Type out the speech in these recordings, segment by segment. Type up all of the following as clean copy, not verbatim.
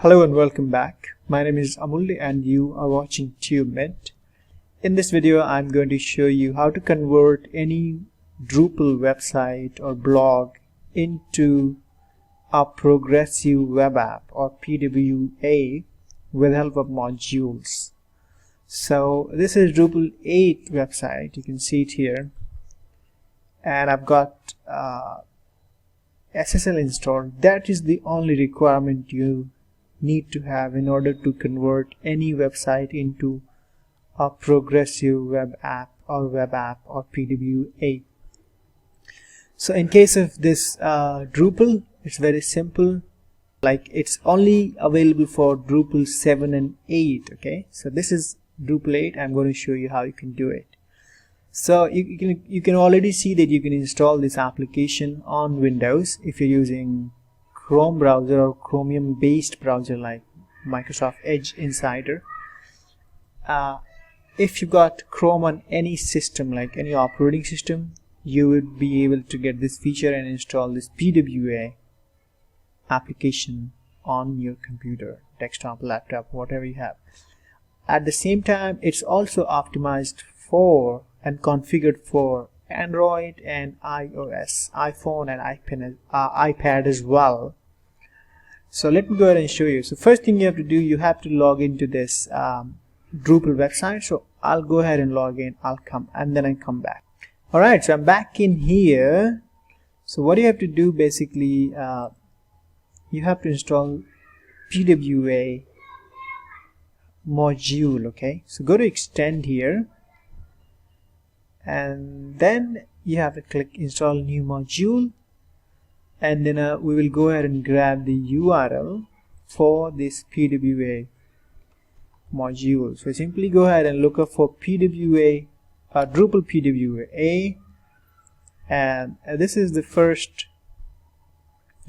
Hello and welcome back. My name is Amulya and you are watching TubeMint. In this video I'm going to show you how to convert any Drupal website or blog into a progressive web app or PWA with the help of modules. So this is Drupal 8 website, you can see it here, and I've got SSL installed. That is the only requirement you need to have in order to convert any website into a progressive web app or PWA. So in case of this Drupal, it's very simple. Like, it's only available for Drupal 7 and 8. Okay, so this is Drupal 8. I'm going to show you how you can do it. So you can already see that you can install this application on Windows if you're using Chrome browser or Chromium based browser like Microsoft Edge Insider. If you got Chrome on any system, like any operating system, you would be able to get this feature and install this PWA application on your computer, desktop, laptop, whatever you have. At the same time, it's also optimized for and configured for Android and iOS, iPhone and iPad as well. So let me go ahead and show you. So first thing you have to do, you have to log into this Drupal website. So I'll go ahead and log in, I'll come back. Alright, so I'm back in here. So what you have to do basically, you have to install PWA module. Okay, so go to extend here, and then you have to click install new module, and then we will go ahead and grab the URL for this PWA module. So simply go ahead and look up for PWA, Drupal PWA, and this is the first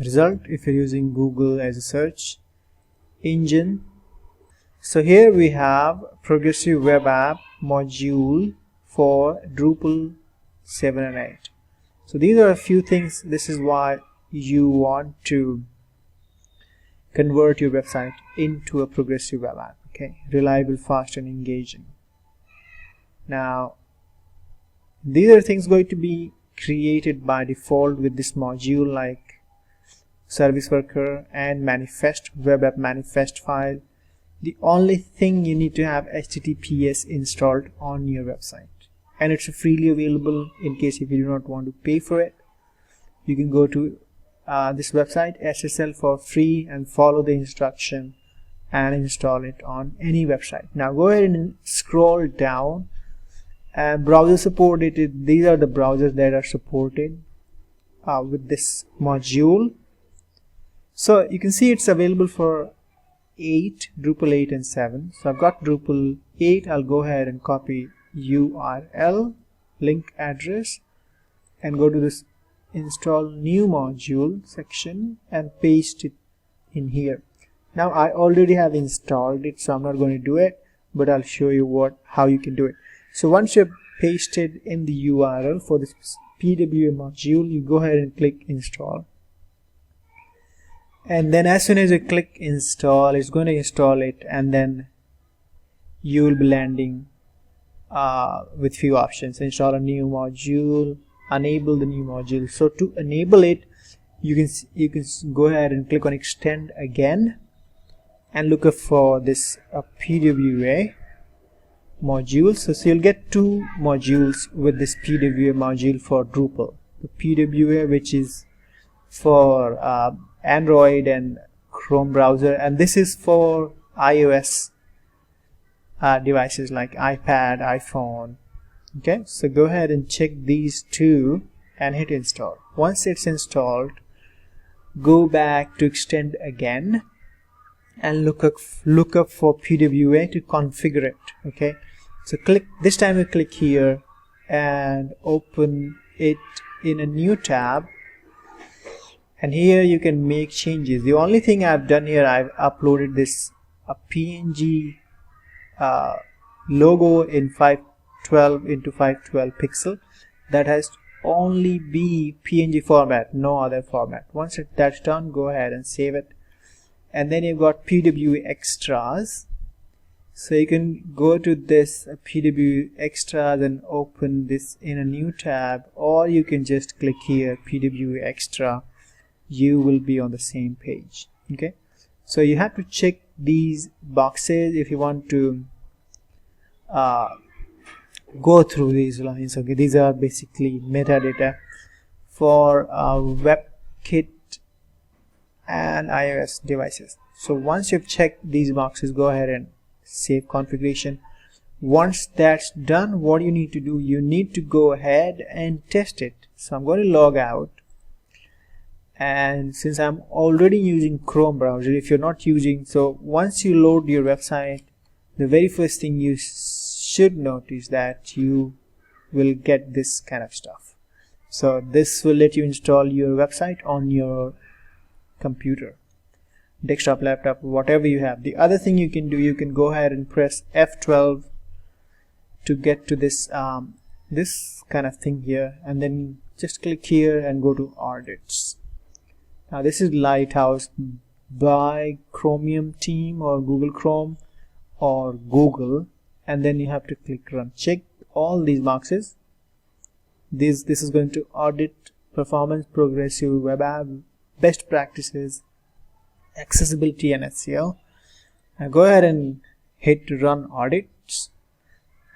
result if you're using Google as a search engine. So here we have progressive web app module for Drupal 7 and 8. So these are a few things. This is why you want to convert your website into a progressive web app. Okay, reliable, fast and engaging. Now these are things going to be created by default with this module, like service worker and manifest, web app manifest file. The only thing you need to have HTTPS installed on your website, and it's freely available. In case if you do not want to pay for it, you can go to this website SSL for free and follow the instruction and install it on any website. Now go ahead and scroll down, and browser supported. These are the browsers that are supported with this module. So you can see it's available for 8, Drupal 8 and 7. So I've got Drupal 8. I'll go ahead and copy URL, link address, and go to this install new module section and paste it in here. Now I already have installed it, so I'm not going to do it, but I'll show you how you can do it. So once you've pasted in the URL for this PWA module, you go ahead and click install. And then as soon as you click install, it's going to install it, and then you will be landing with few options: install a new module, enable the new module. So to enable it, you can go ahead and click on extend again and look up for this PWA module. So you'll get 2 modules with this PWA module for Drupal. The PWA, which is for Android and Chrome browser, and this is for iOS devices like iPad, iPhone. Okay, so go ahead and check these 2 and hit install. Once it's installed, go back to extend again and look up for PWA to configure it. Okay, so this time you click here and open it in a new tab, and here you can make changes. The only thing I've done here, I've uploaded this PNG logo in 512 into 512 pixel. That has only be PNG format, no other format. Once that's done, go ahead and save it and then you've got PWA extras. So you can go to this PWA extras and open this in a new tab, or you can just click here PWA extra. You will be on the same page. Okay, so you have to check these boxes if you want to go through these lines. Okay, these are basically metadata for WebKit and iOS devices. So once you've checked these boxes, go ahead and save configuration. Once that's done, what you need to do, you need to go ahead and test it. So I'm going to log out, and since I'm already using Chrome browser, if you're not using, so once you load your website, the very first thing you should notice that you will get this kind of stuff. So this will let you install your website on your computer, desktop, laptop, whatever you have. The other thing you can do, you can go ahead and press F12 to get to this this kind of thing here, and then just click here and go to audits. Now this is Lighthouse by Chromium team or Google Chrome or Google, and then you have to click run. Check all these boxes. This is going to audit performance, progressive web app, best practices, accessibility, and SEO. Now go ahead and hit run audits,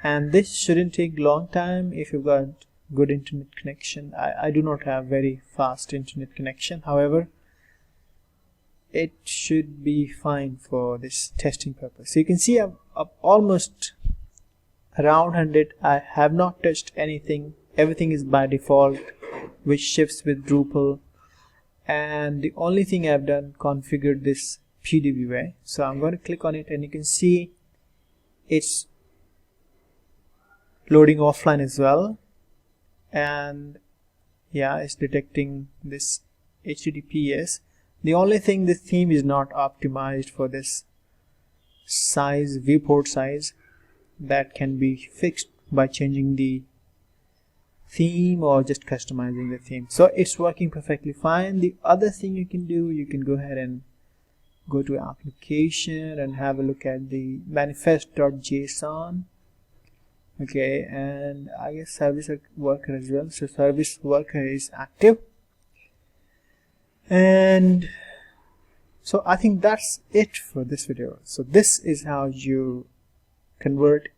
and this shouldn't take long time if you've got good internet connection. I do not have very fast internet connection, however it should be fine for this testing purpose. So you can see I'm up almost around 100. I have not touched anything. Everything is by default, which shifts with Drupal, and the only thing I've done, configured this PWA. So I'm going to click on it, and you can see it's loading offline as well, and yeah, it's detecting this HTTPS. The only thing, this theme is not optimized for this size, viewport size. That can be fixed by changing the theme or just customizing the theme. So it's working perfectly fine. The other thing you can do, you can go ahead and go to application and have a look at the manifest.json. Okay, and I guess service worker as well. So service worker is active, and so I think that's it for this video. So this is how you convert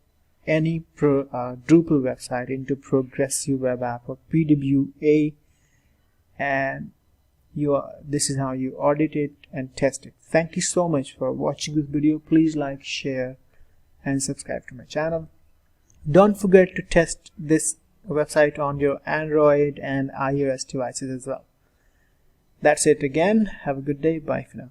any Drupal website into progressive web app or PWA, and this is how you audit it and test it. Thank you so much for watching this video. Please like, share, and subscribe to my channel. Don't forget to test this website on your Android and iOS devices as well. That's it again. Have a good day. Bye for now.